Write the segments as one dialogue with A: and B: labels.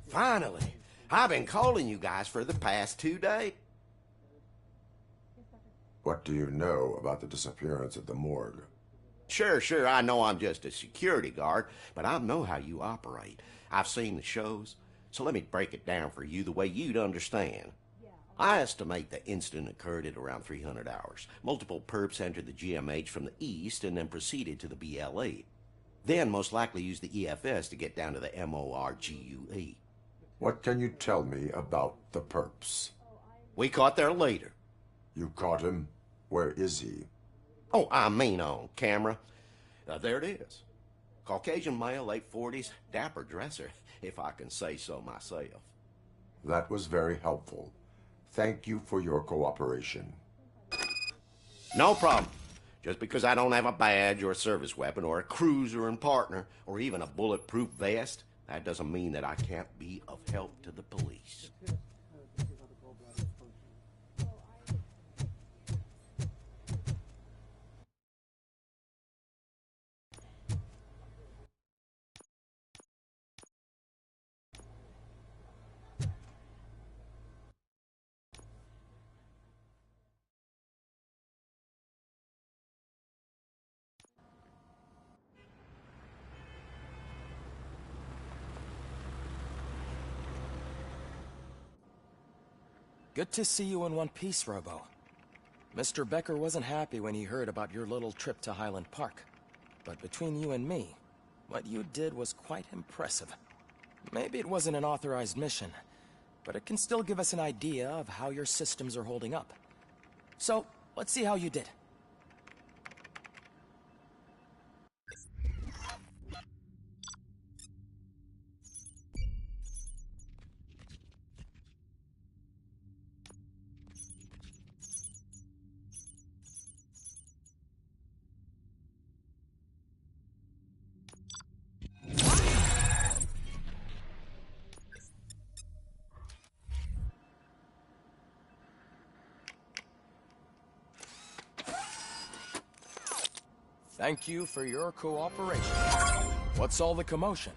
A: Finally. I've been calling you guys for the past 2 days.
B: What do you know about the disappearance at the morgue?
A: Sure, I know I'm just a security guard, but I know how you operate. I've seen the shows, so let me break it down for you the way you'd understand. I estimate the incident occurred at around 300 hours. Multiple perps entered the GMH from the east and then proceeded to the BLE. Then most likely used the EFS to get down to the MORGUE.
B: What can you tell me about the perps?
A: We caught their leader.
B: You caught him? Where is he?
A: Oh, I mean on camera. There it is. Caucasian male, late 40s, dapper dresser, if I can say so myself.
B: That was very helpful. Thank you for your cooperation.
A: No problem. Just because I don't have a badge or a service weapon or a cruiser and partner or even a bulletproof vest, that doesn't mean that I can't be of help to the police.
C: Good to see you in one piece, Robo. Mr. Becker wasn't happy when he heard about your little trip to Highland Park. But between you and me, what you did was quite impressive. Maybe it wasn't an authorized mission, but it can still give us an idea of how your systems are holding up. So, let's see how you did. Thank you for your cooperation. What's all the commotion?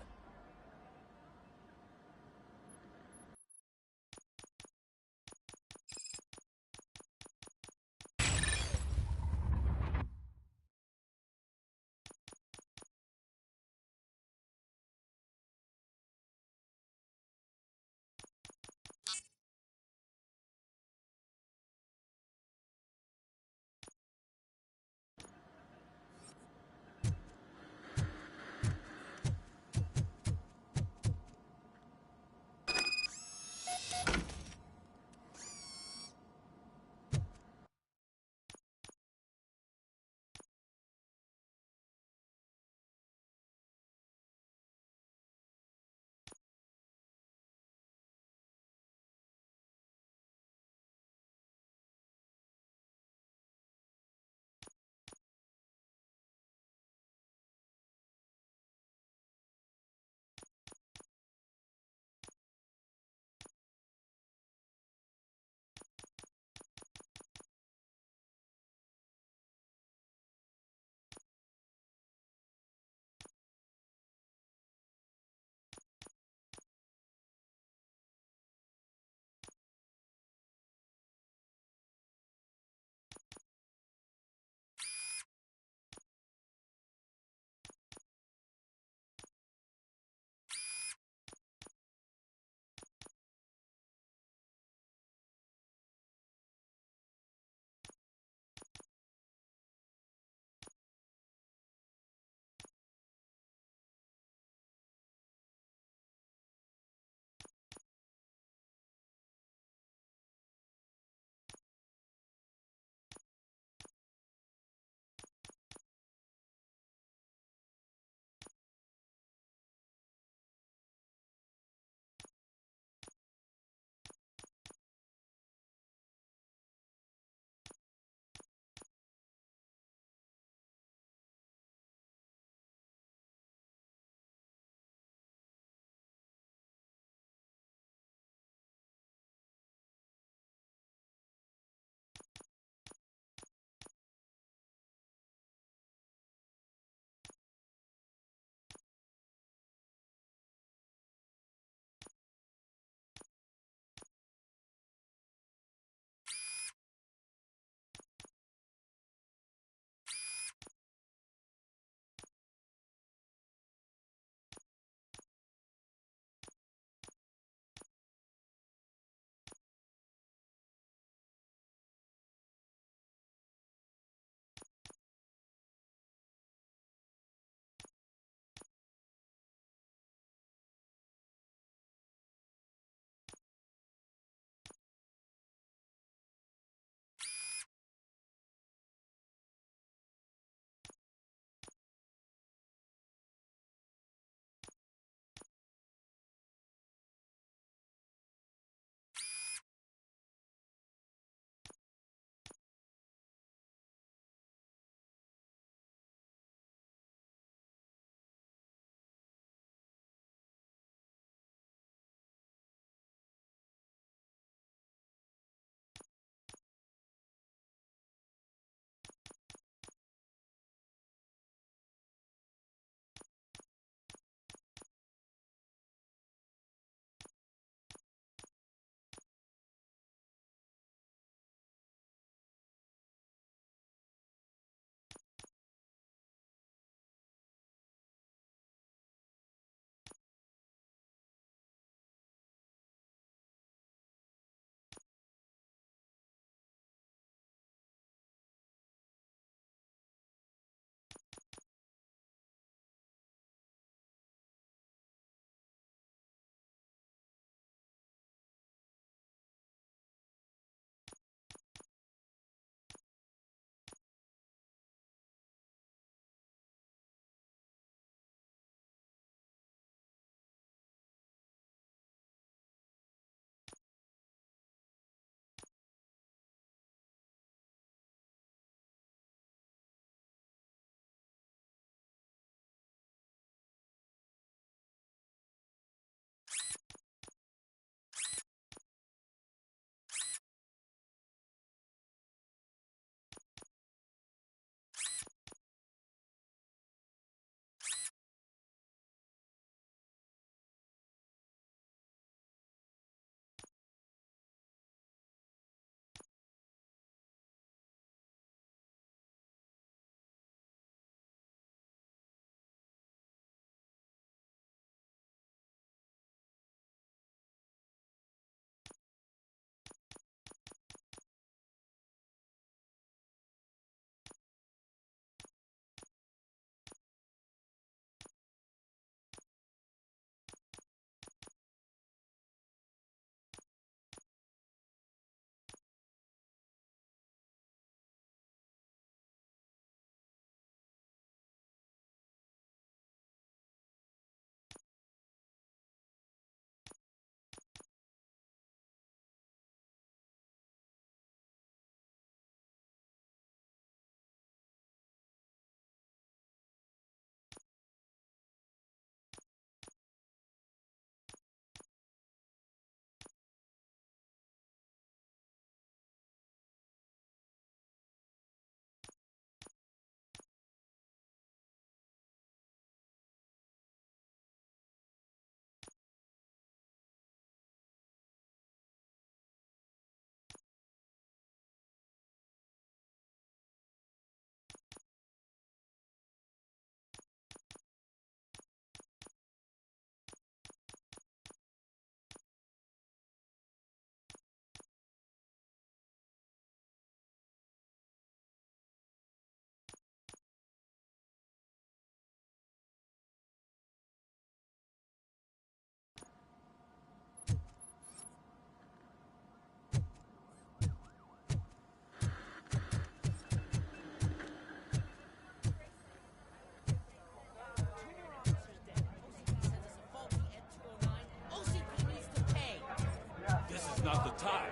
D: not the time.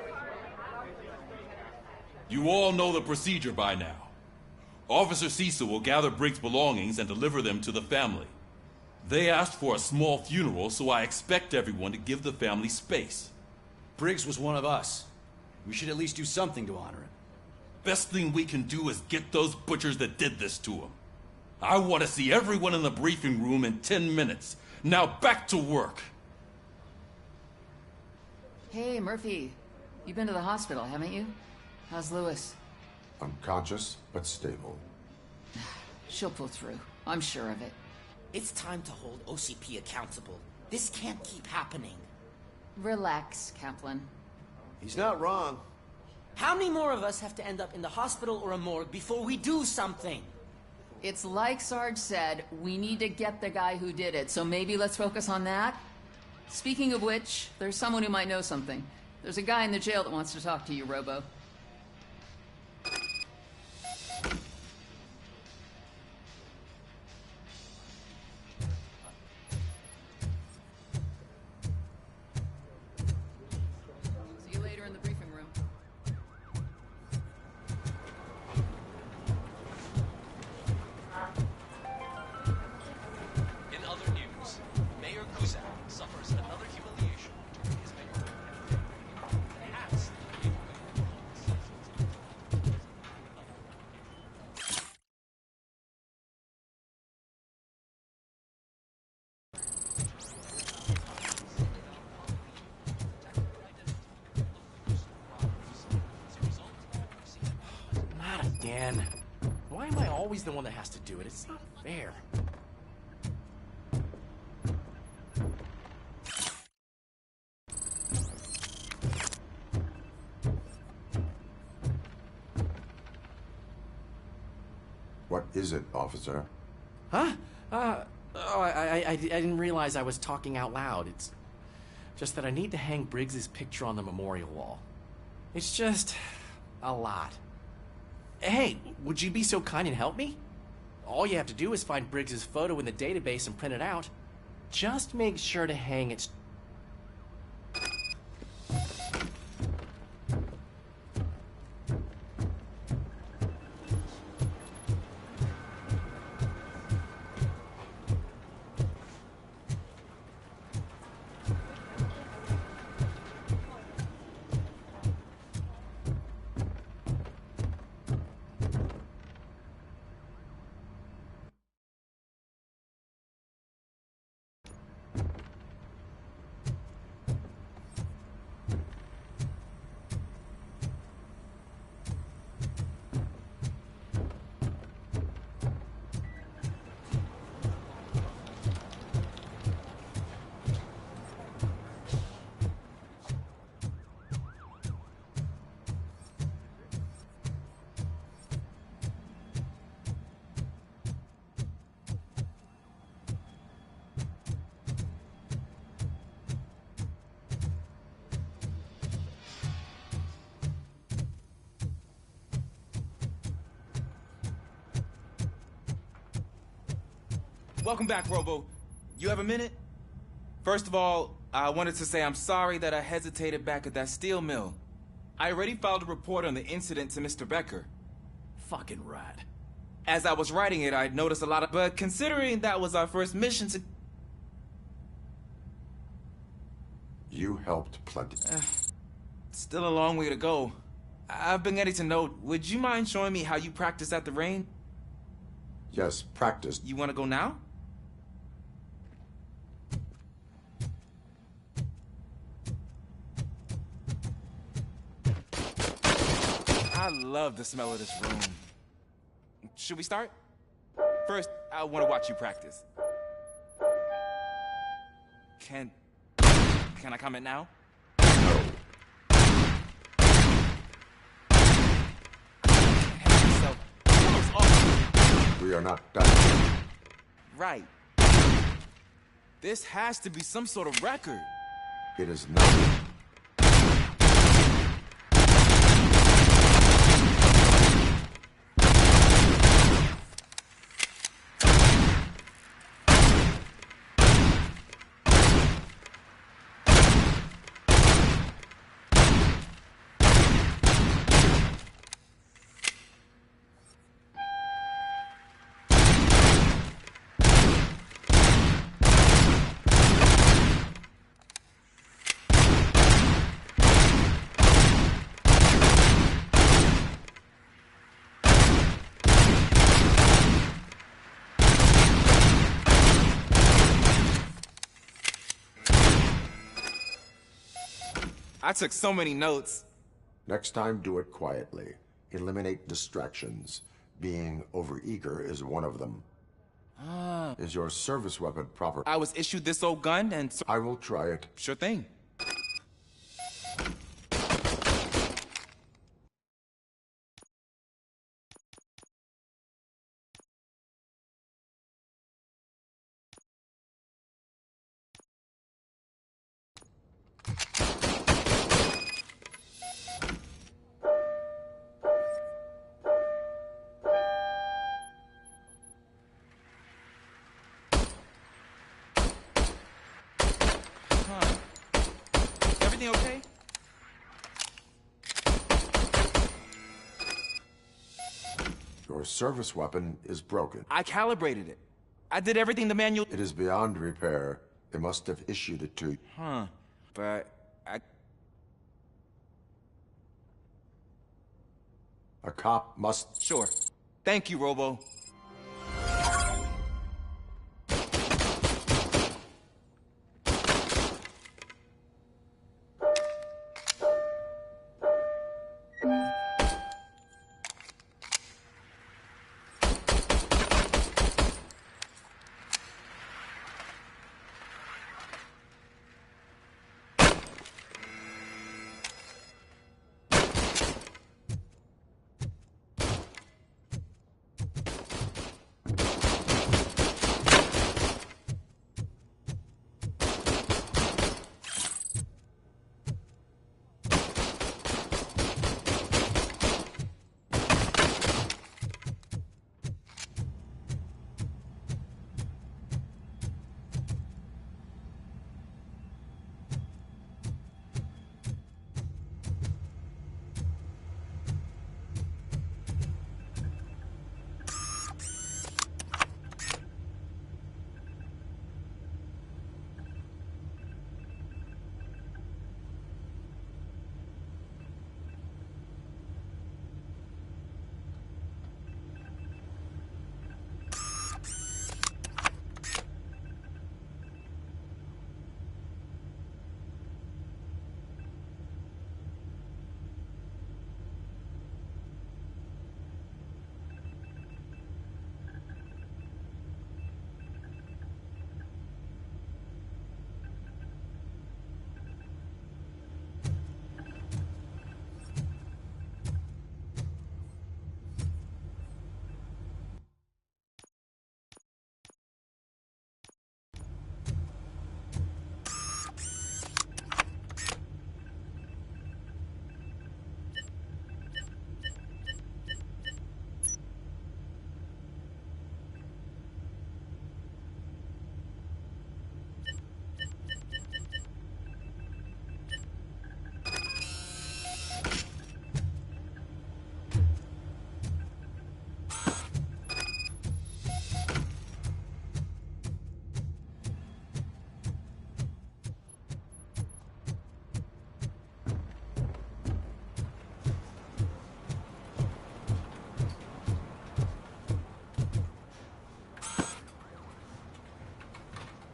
D: You all know the procedure by now. Officer Cecil will gather Briggs' belongings and deliver them to the family. They asked for a small funeral, so I expect everyone to give the family space.
E: Briggs was one of us. We should at least do something to honor him.
D: Best thing we can do is get those butchers that did this to him. I want to see everyone in the briefing room in 10 minutes. Now back to work.
F: Hey, Murphy. You've been to the hospital, haven't you? How's Lewis?
B: Unconscious, but stable.
F: She'll pull through. I'm sure of it.
G: It's time to hold OCP accountable. This can't keep happening.
F: Relax, Kaplan.
A: He's not wrong.
G: How many more of us have to end up in the hospital or a morgue before we do something?
F: It's like Sarge said, we need to get the guy who did it, so maybe let's focus on that? Speaking of which, there's someone who might know something. There's a guy in the jail that wants to talk to you, Robo. See you later in the briefing room.
H: In other news, Mayor Kuzak suffers another humiliation during his mayoral campaign and has
E: Not again. Why am I always the one that has to do it? It's not fair.
B: What is it, officer?
E: Huh? I didn't realize I was talking out loud. It's just that I need to hang Briggs's picture on the memorial wall. It's just a lot. Hey, would you be so kind and help me? All you have to do is find Briggs's photo in the database and print it out. Just make sure to hang it.
I: Welcome back, Robo. You have a minute? First of all, I wanted to say I'm sorry that I hesitated back at that steel mill. I already filed a report on the incident to Mr. Becker. Fucking rat. As I was writing it, I noticed a lot of... But considering that was our first mission to...
B: You helped plenty.
I: Still a long way to go. I've been getting to know... Would you mind showing me how you practice at the rain?
B: Yes, practice.
I: You want to go now? I love the smell of this room. Should we start? First, I want to watch you practice. Can I comment now?
B: We are not done.
I: Right. This has to be some sort of record.
B: It is not.
I: I took so many notes.
B: Next time, do it quietly. Eliminate distractions. Being overeager is one of them. Is your service weapon proper?
I: I was issued this old gun and...
B: I will try it.
I: Sure thing. Everything okay?
B: Your service weapon is broken.
I: I calibrated it. I did everything the manual...
B: It is beyond repair. They must have issued it to you.
I: But I...
B: A cop must...
I: Sure. Thank you, Robo.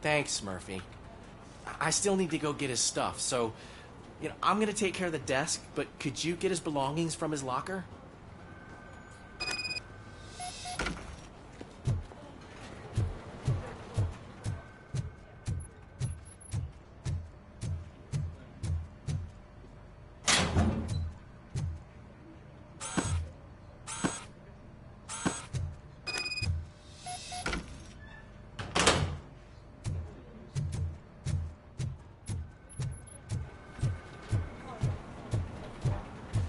E: Thanks, Murphy. I still need to go get his stuff, so, I'm gonna take care of the desk, but could you get his belongings from his locker?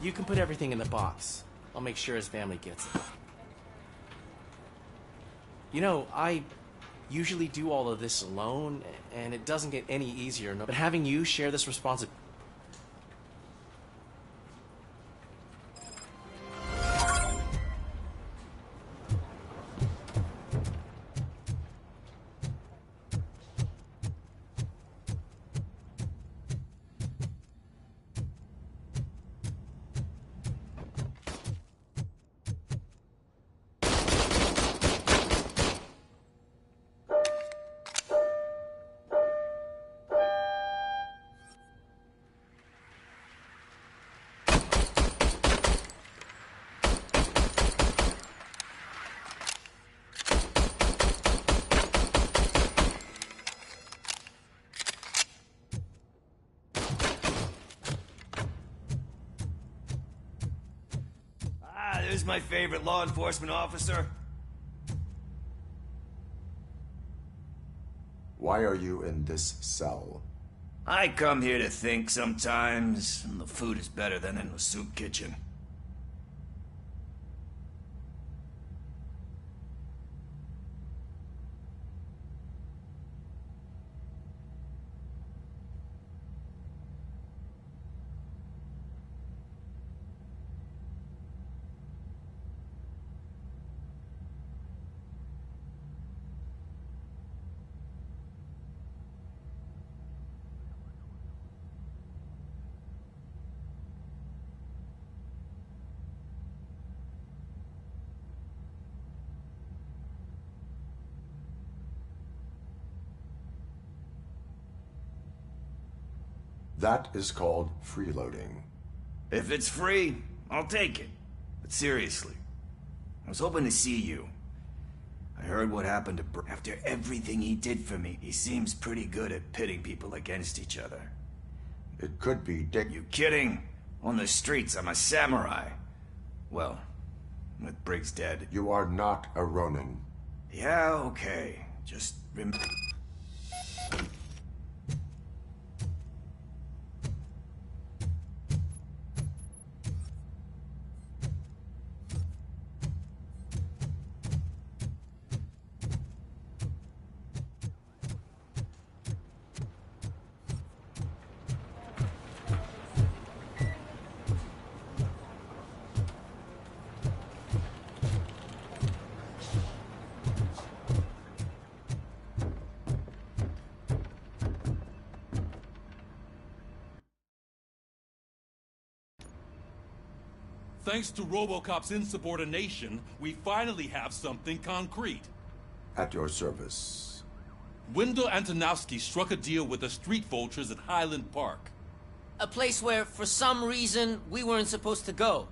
E: You can put everything in the box. I'll make sure his family gets it. I usually do all of this alone, and it doesn't get any easier. But having you share this responsibility...
J: there's my favorite law enforcement officer.
B: Why are you in this cell?
J: I come here to think sometimes, and the food is better than in the soup kitchen.
B: That is called freeloading.
J: If it's free, I'll take it. But seriously, I was hoping to see you. I heard what happened to Briggs. After everything he did for me, he seems pretty good at pitting people against each other.
B: It could be Dick.
J: You kidding? On the streets, I'm a samurai. Well, with Briggs dead.
B: You are not a Ronin.
J: Yeah, okay. Just remember.
D: Thanks to Robocop's insubordination, we finally have something concrete.
B: At your service.
D: Wendell Antonowski struck a deal with the street vultures at Highland Park.
G: A place where, for some reason, we weren't supposed to go.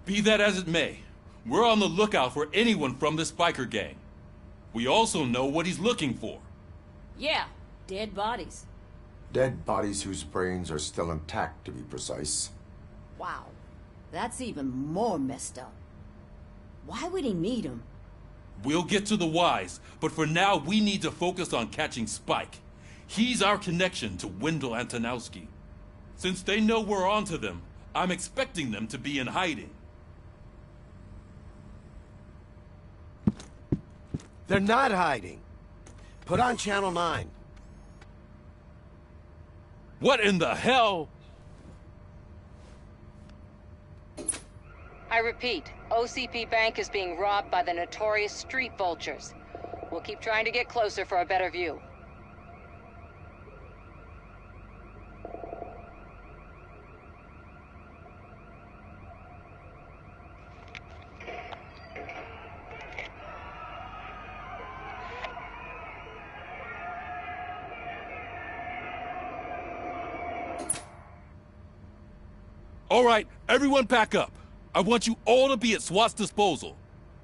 D: Be that as it may, we're on the lookout for anyone from this biker gang. We also know what he's looking for.
K: Yeah, dead bodies.
B: Dead bodies whose brains are still intact, to be precise.
K: Wow, that's even more messed up. Why would he need them?
D: We'll get to the whys, but for now we need to focus on catching Spike. He's our connection to Wendell Antonowski. Since they know we're onto them, I'm expecting them to be in hiding.
A: They're not hiding. Put on Channel 9.
D: What in the hell?
L: I repeat, OCP Bank is being robbed by the notorious street vultures. We'll keep trying to get closer for a better view.
D: All right, everyone pack up. I want you all to be at SWAT's disposal.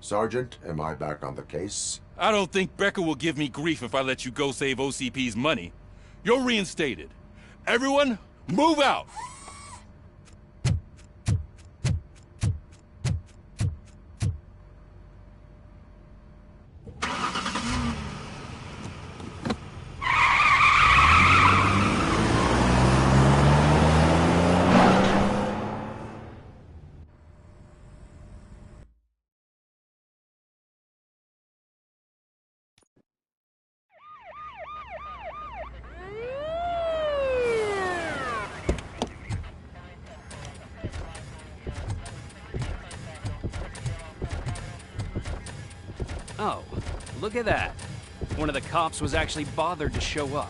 B: Sergeant, am I back on the case?
D: I don't think Becker will give me grief if I let you go save OCP's money. You're reinstated. Everyone, move out!
M: Oh, look at that. One of the cops was actually bothered to show up.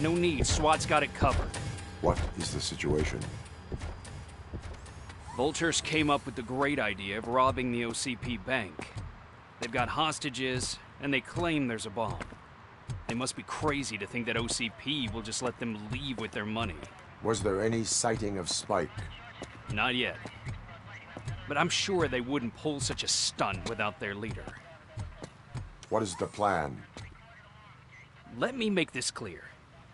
M: No need, SWAT's got it covered.
B: What is the situation?
M: Vultures came up with the great idea of robbing the OCP bank. They've got hostages, and they claim there's a bomb. They must be crazy to think that OCP will just let them leave with their money.
B: Was there any sighting of Spike?
M: Not yet. But I'm sure they wouldn't pull such a stunt without their leader.
B: What is the plan?
M: Let me make this clear.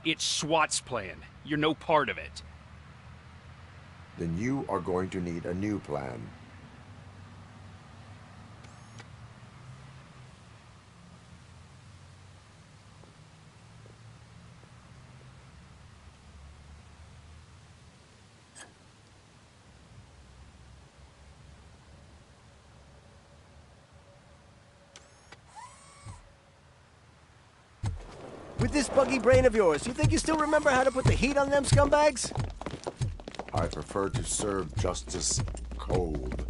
M: It's SWAT's plan. You're no part of it.
B: Then you are going to need a new plan.
N: With this buggy brain of yours, you think you still remember how to put the heat on them scumbags?
B: I prefer to serve justice cold.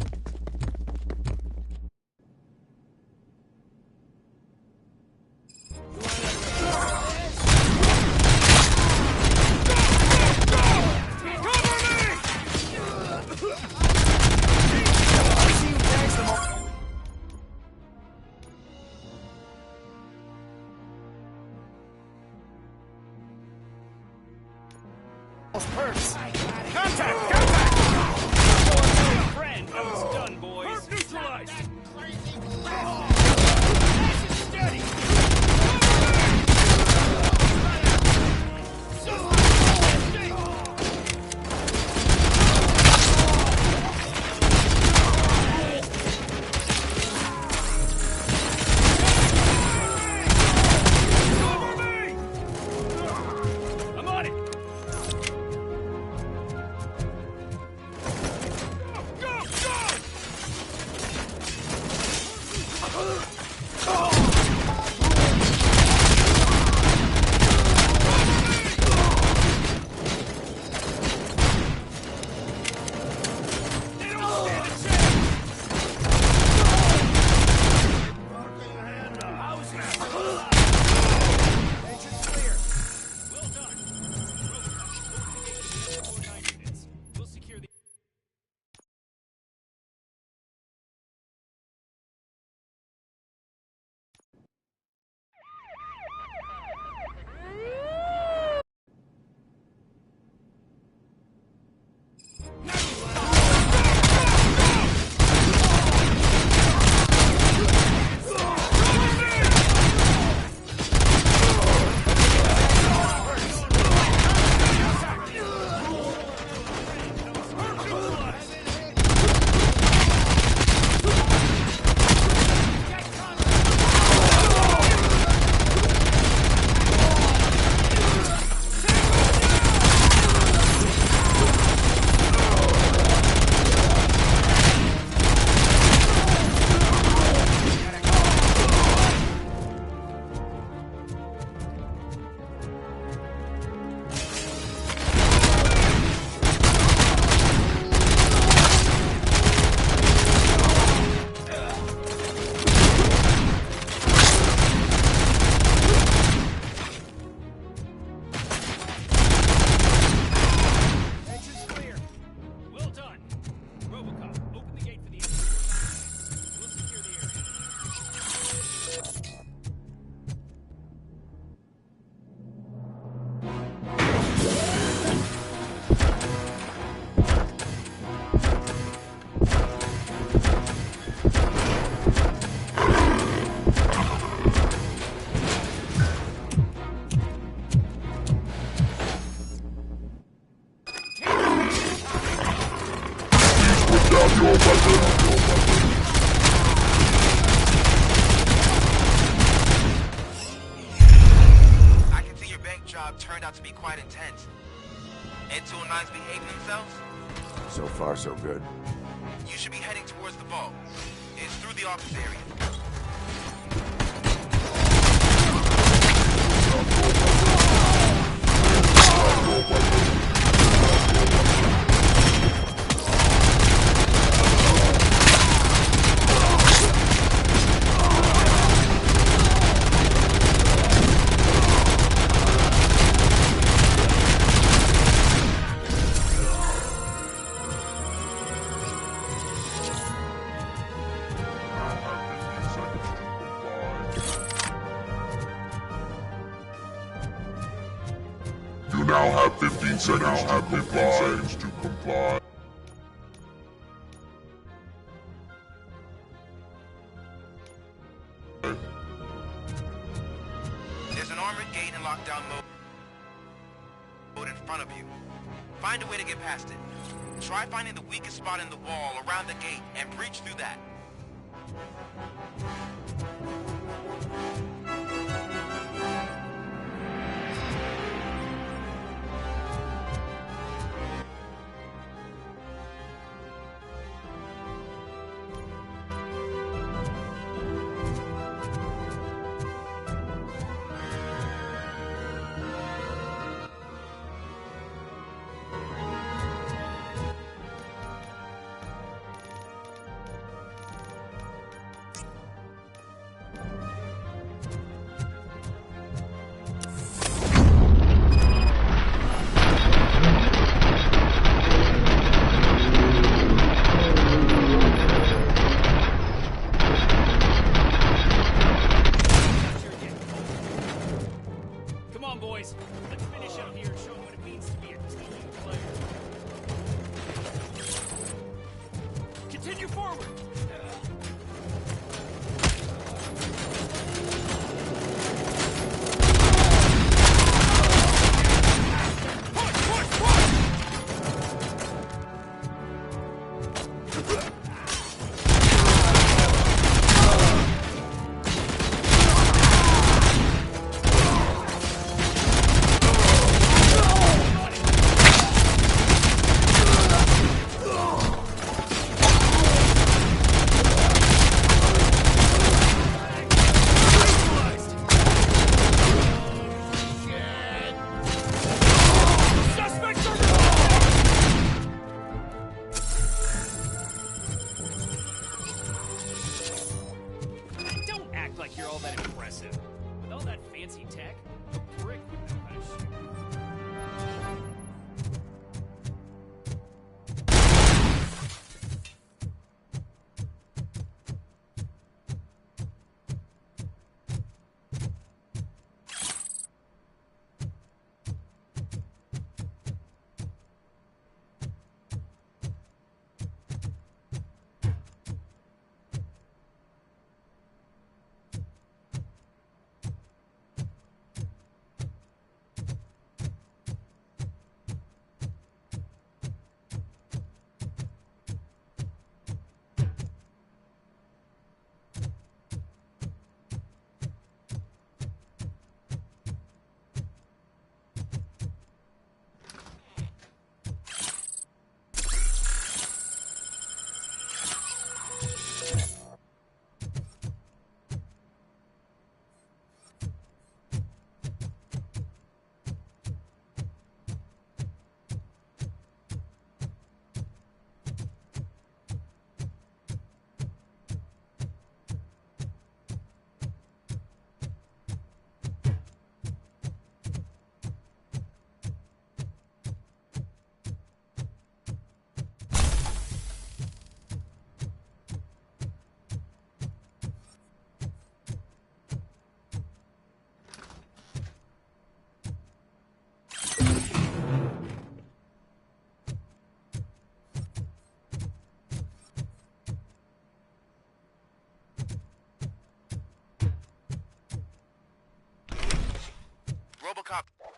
M: Perks. Contact! Contact! Friend, that was done, boys. Perk neutralized. Steady. I'm on it. Entrance clear. Well done. Robocop, open the gate for the entrance. We'll secure the area.
O: I can see your bank job turned out to be quite intense. N209's behaving themselves?
B: So far, so good.
O: You should be heading towards the vault. It's through the office area.
P: You now have 15 seconds to comply.
O: There's an armored gate in lockdown mode in front of you. Find a way to get past it. Try finding the weakest spot in the wall around the gate and breach through that.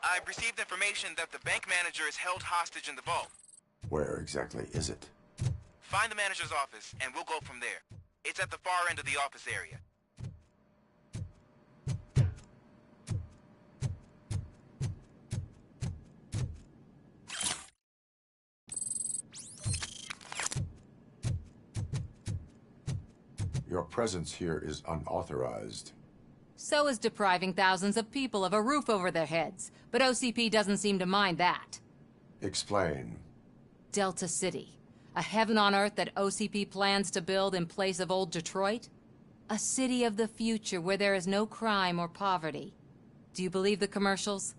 O: I've received information that the bank manager is held hostage in the vault.
B: Where exactly is it?
O: Find the manager's office, and we'll go from there. It's at the far end of the office area.
B: Your presence here is unauthorized.
L: So is depriving thousands of people of a roof over their heads. But OCP doesn't seem to mind that.
B: Explain.
L: Delta City. A heaven on earth that OCP plans to build in place of old Detroit? A city of the future where there is no crime or poverty. Do you believe the commercials?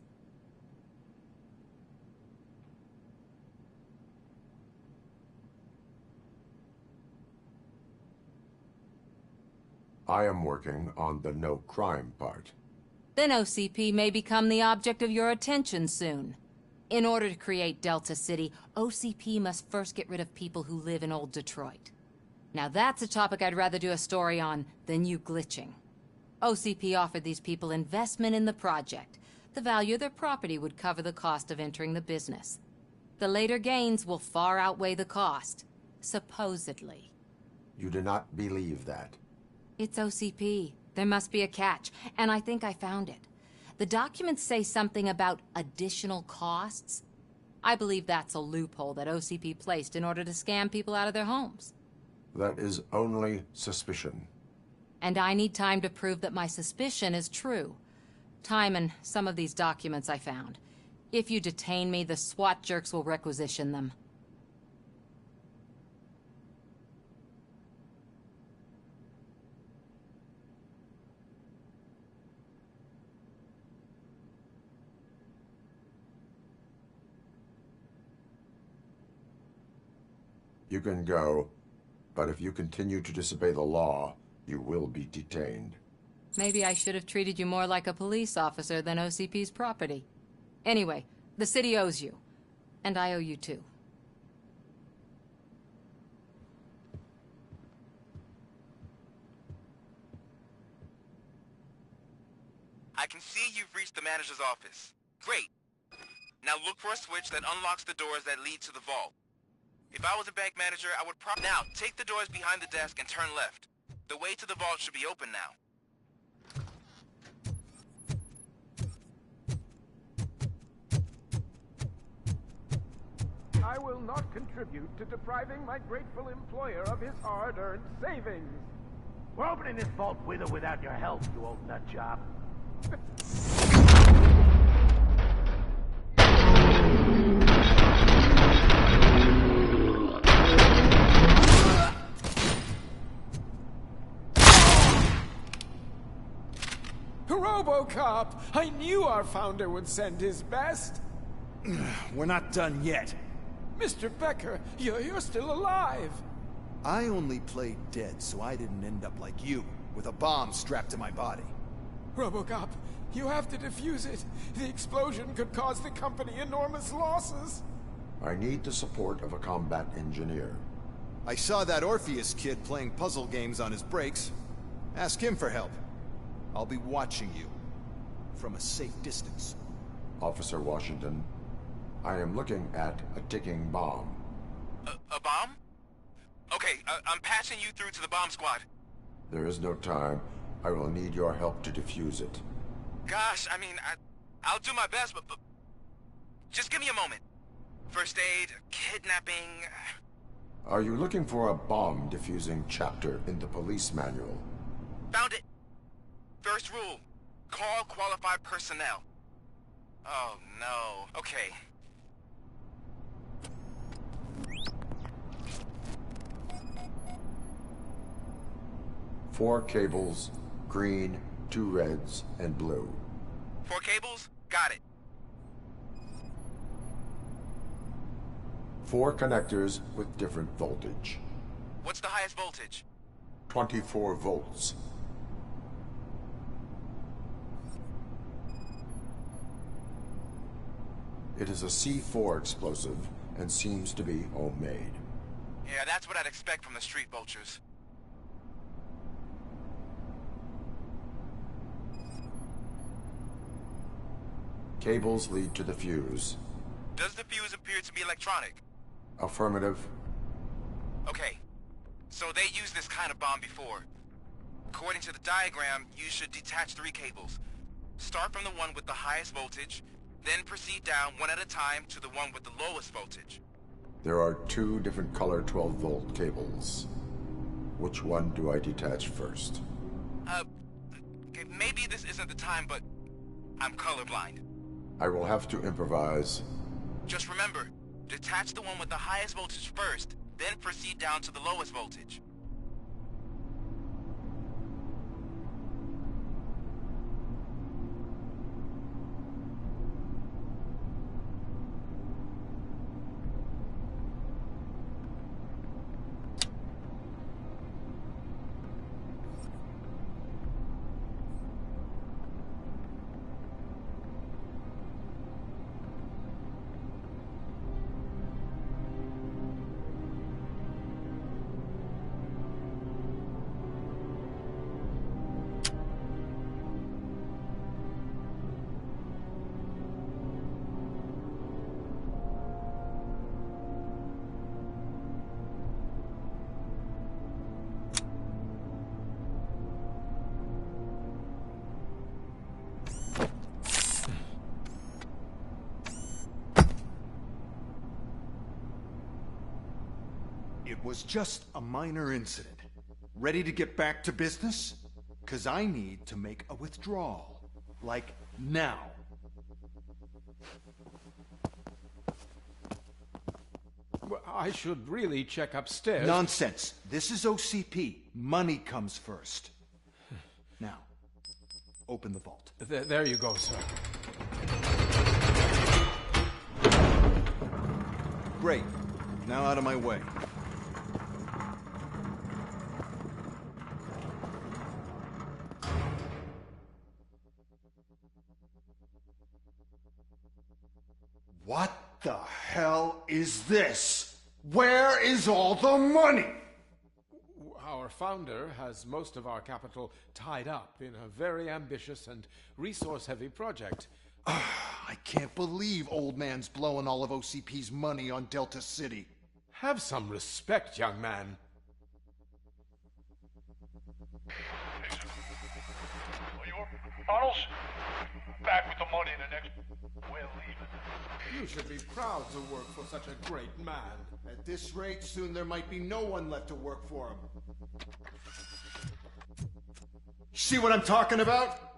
B: I am working on the no crime part.
L: Then OCP may become the object of your attention soon. In order to create Delta City, OCP must first get rid of people who live in old Detroit. Now that's a topic I'd rather do a story on than you glitching. OCP offered these people investment in the project. The value of their property would cover the cost of entering the business. The later gains will far outweigh the cost, supposedly.
B: You do not believe that.
L: It's OCP. There must be a catch, and I think I found it. The documents say something about additional costs. I believe that's a loophole that OCP placed in order to scam people out of their homes.
B: That is only suspicion.
L: And I need time to prove that my suspicion is true. Time and some of these documents I found. If you detain me, the SWAT jerks will requisition them.
B: You can go, but if you continue to disobey the law, you will be detained.
L: Maybe I should have treated you more like a police officer than OCP's property. Anyway, the city owes you. And I owe you too.
O: I can see you've reached the manager's office. Great. Now look for a switch that unlocks the doors that lead to the vault. If I was a bank manager, I would Now, take the doors behind the desk and turn left. The way to the vault should be open now.
Q: I will not contribute to depriving my grateful employer of his hard-earned savings. We're opening this vault with or without your help, you old nutjob.
R: Robocop! I knew our founder would send his best.
S: We're not done yet.
R: Mr. Becker, you're still alive.
S: I only played dead so I didn't end up like you, with a bomb strapped to my body.
R: Robocop, you have to defuse it. The explosion could cause the company enormous losses.
B: I need the support of a combat engineer.
S: I saw that Orpheus kid playing puzzle games on his breaks. Ask him for help. I'll be watching you. From a safe distance.
B: Officer Washington, I am looking at a ticking bomb.
O: A bomb? Okay, I'm passing you through to the bomb squad.
B: There is no time. I will need your help to defuse it.
O: Gosh, I mean, I'll do my best, but just give me a moment. First aid, kidnapping...
B: Are you looking for a bomb defusing chapter in the police manual?
O: Found it. First rule, call qualified personnel. Oh, no. Okay.
B: Four cables, green, 2 reds, and blue.
O: 4 cables? Got it.
B: 4 connectors with different voltage.
O: What's the highest voltage?
B: 24 volts. It is a C4 explosive and seems to be homemade.
O: Yeah, that's what I'd expect from the street vultures.
B: Cables lead to the fuse.
O: Does the fuse appear to be electronic?
B: Affirmative.
O: Okay. So they used this kind of bomb before. According to the diagram, you should detach 3 cables. Start from the one with the highest voltage, then proceed down one at a time to the one with the lowest voltage.
B: There are 2 different color 12-volt cables. Which one do I detach first?
O: Okay, maybe this isn't the time, but I'm colorblind.
B: I will have to improvise.
O: Just remember, detach the one with the highest voltage first, then proceed down to the lowest voltage.
S: It was just a minor incident. Ready to get back to business? 'Cause I need to make a withdrawal. Like, now.
Q: Well, I should really check upstairs.
S: Nonsense. This is OCP. Money comes first. Now, open the vault.
Q: There you go, sir.
S: Great. Now out of my way. What the hell is this? Where is all the money?
Q: Our founder has most of our capital tied up in a very ambitious and resource-heavy project.
S: I can't believe old man's blowing all of OCP's money on Delta City.
Q: Have some respect, young man.
T: Bottles? Back with the money in the next... We're leaving.
Q: You should be proud to work for such a great man.
S: At this rate, soon there might be no one left to work for him. See what I'm talking about?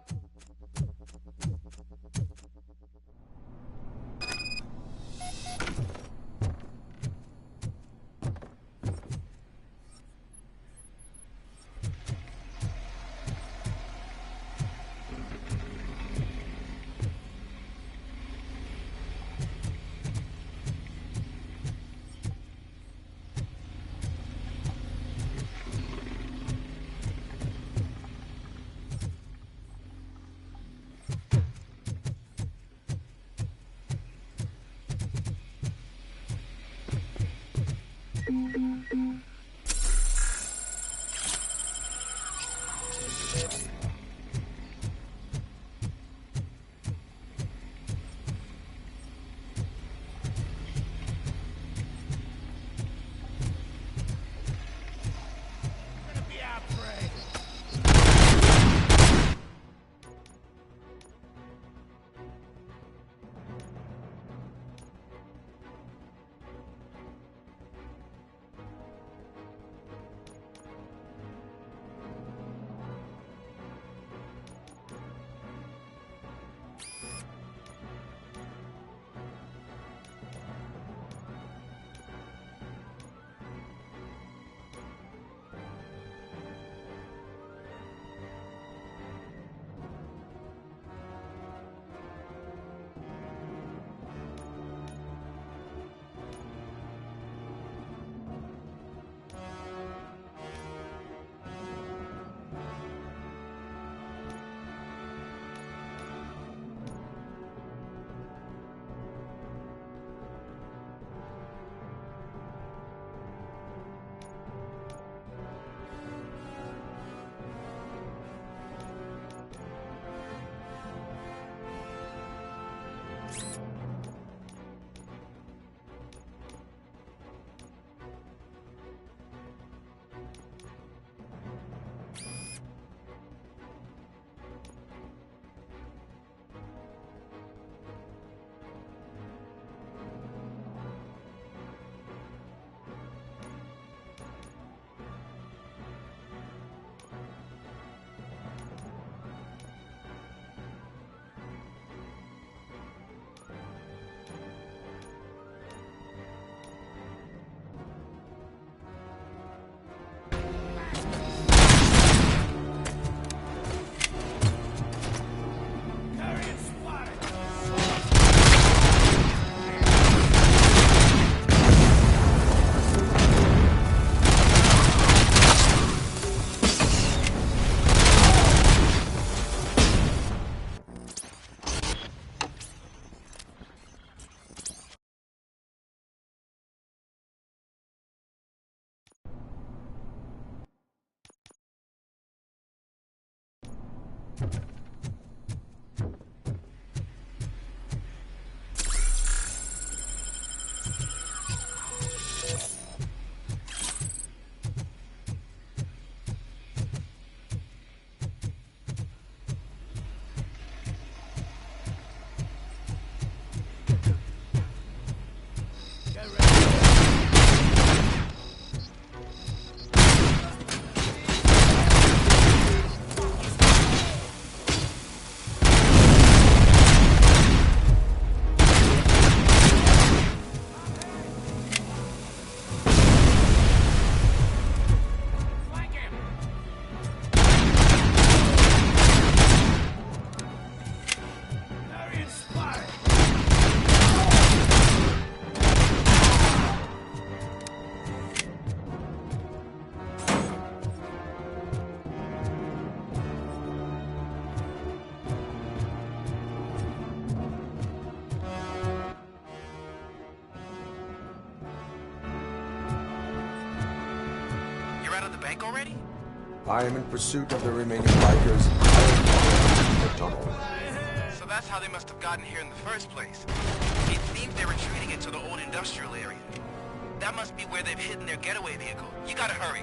O: bank already?
B: I am in pursuit of the remaining bikers. I am in the tunnel.
O: So that's how they must have gotten here in the first place. It seems they're retreating into the old industrial area. That must be where they've hidden their getaway vehicle. You gotta hurry.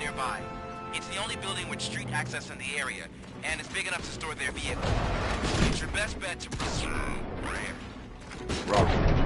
O: nearby. It's the only building with street access in the area, and it's big enough to store their vehicle. It's your best bet to proceed there.
B: Roger.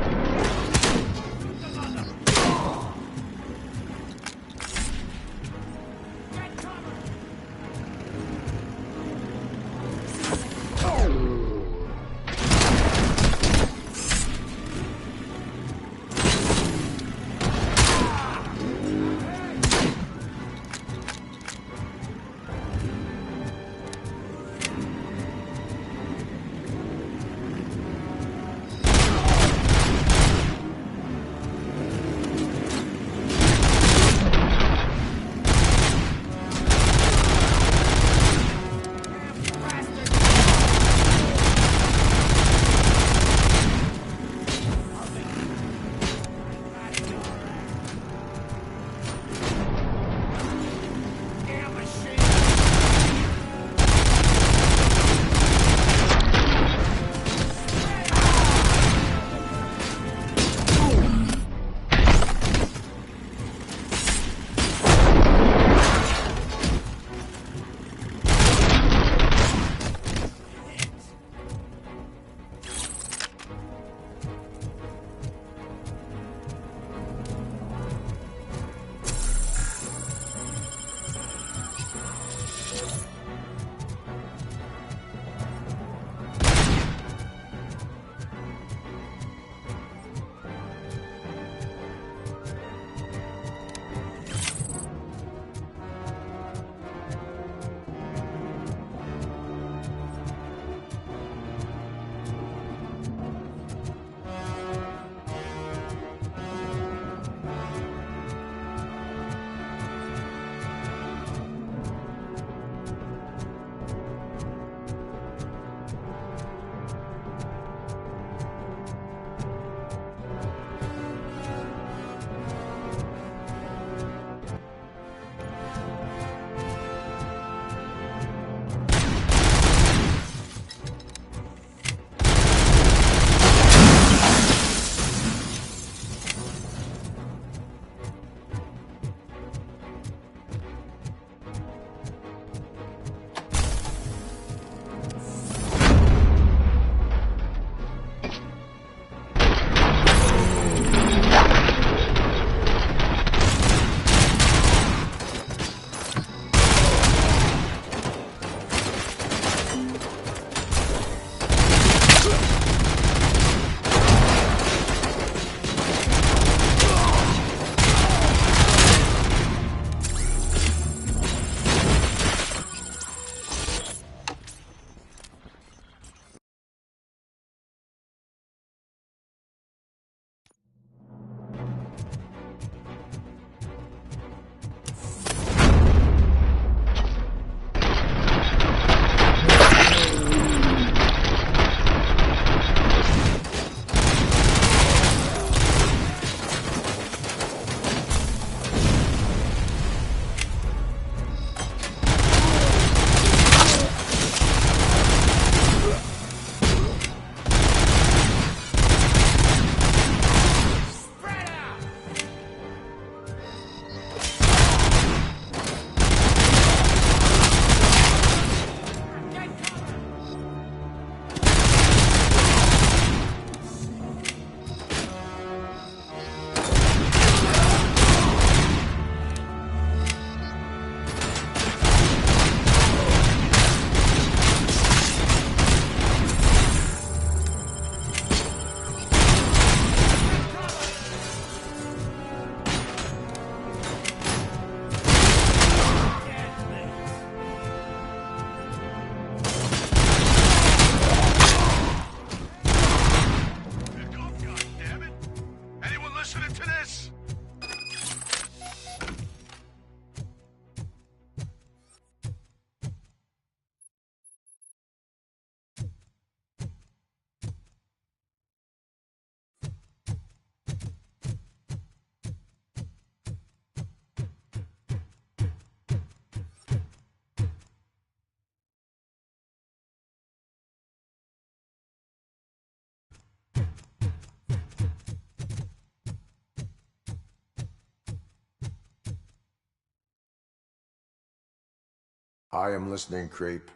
B: I am listening, creep.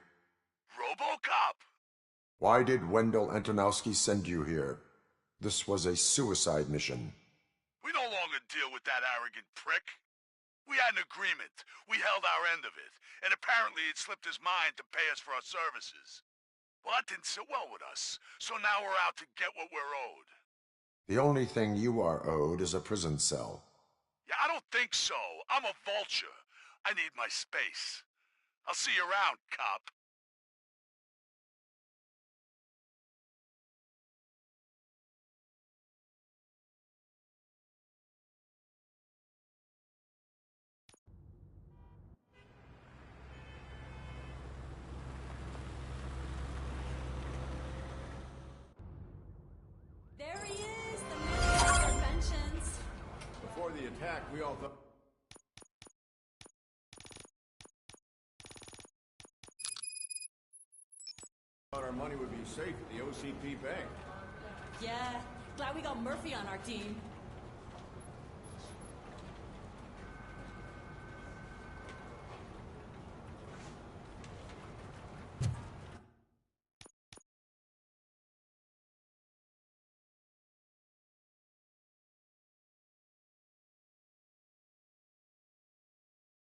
T: Robocop!
B: Why did Wendell Antonowski send you here? This was a suicide mission.
T: We no longer deal with that arrogant prick. We had an agreement. We held our end of it. And apparently it slipped his mind to pay us for our services. Well, that didn't sit well with us. So now we're out to get what we're owed.
B: The only thing you are owed is a prison cell.
T: Yeah, I don't think so. I'm a vulture. I need my space. I'll see you around, cop.
U: There he is, the man of inventions.
S: Before the attack, we all thought... thought our money would be safe at the OCP bank.
U: Yeah, glad we got Murphy on our team.